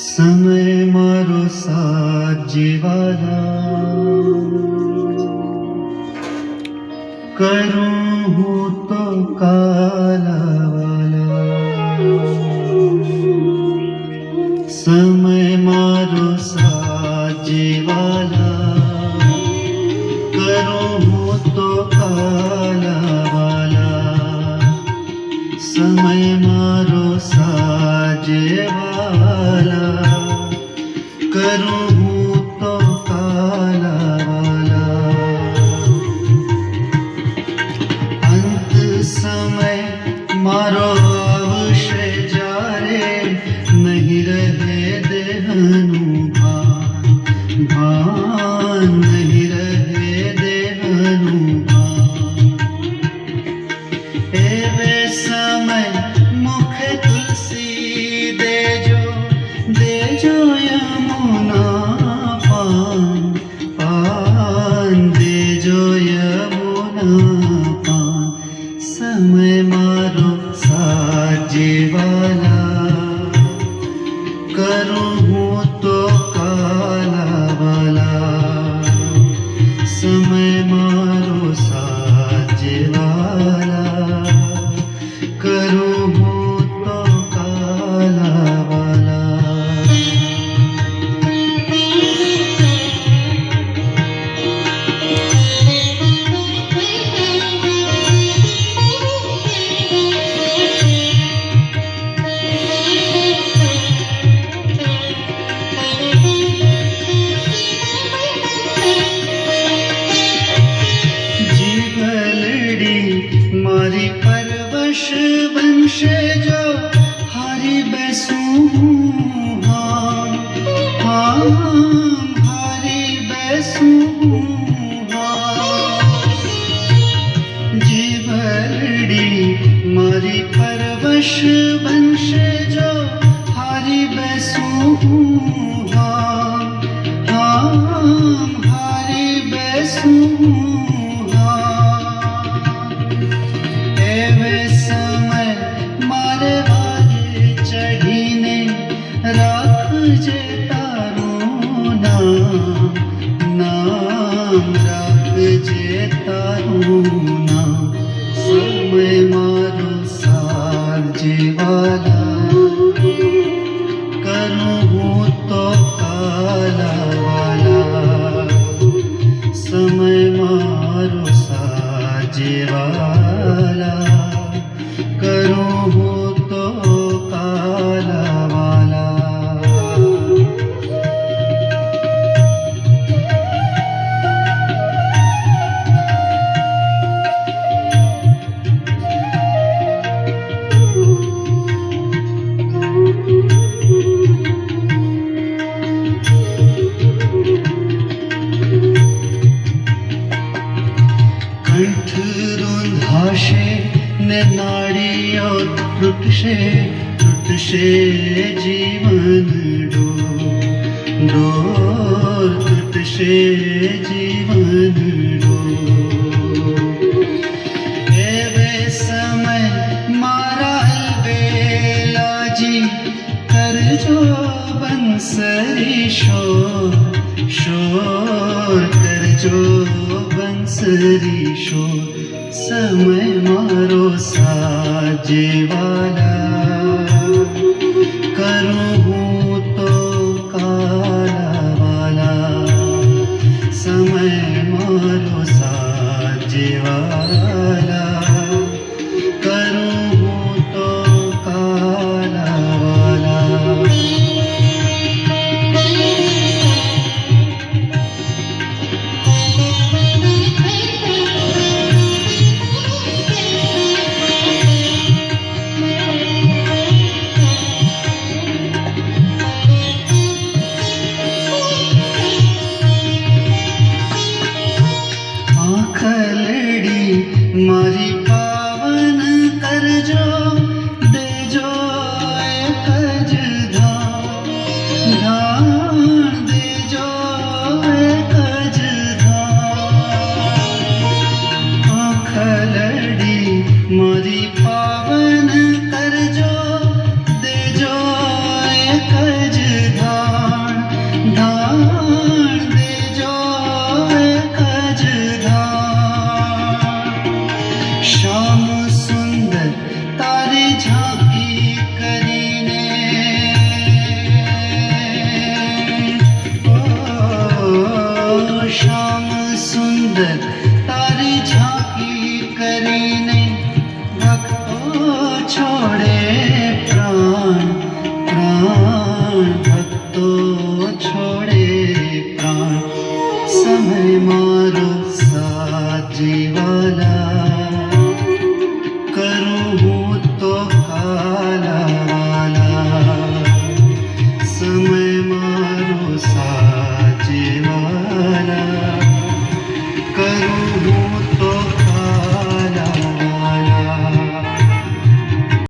समय मारो साथ जीवाला करूं हूँ तो काला वाला। समय मारो साथ जीवाला करूं हूँ तो काला वाला। समय मारो साथ जीवाला करूं हूँ तो काला वाला। अंत समय मारो अवश्य जारे नहीं रहे देहनु भान भान नहीं रहे देहनु भान। एवे समय मुख तुलसी दे जो यमुना पान पान दे जो यमुना पान। समय मारो साथ जीवाला करूं हूँ तो काला वाला। समय मारो साथ जीवाला करूं हूँ तो काला वाला। मारी परवश वंश जो हारी बैसूं हाँ हाँ हारी बैसूं हाँ। जीवलड़ी मारी परवश वंश जो हारी बैसूं हाँ हाँ हारी बैसूं। एवे समय मारे वाजे चढ़ीने राख जे तारू नाम नाम राख जे तारू नाम। समय मारो साथ जीवाला करूं हूँ तो काला वाला। समय मारो साथ जीवाला करूं हूँ तो काला वाला। कंठ रुंधाशे ने नाड़ी और टूटशे जीवन डोर टूटशे जीवन डोर। एवे समय मारा बेला जी कर जो बंसरी शोर शोर कर जो बंसरी शोर। समय मारो साथ जीवाला करूं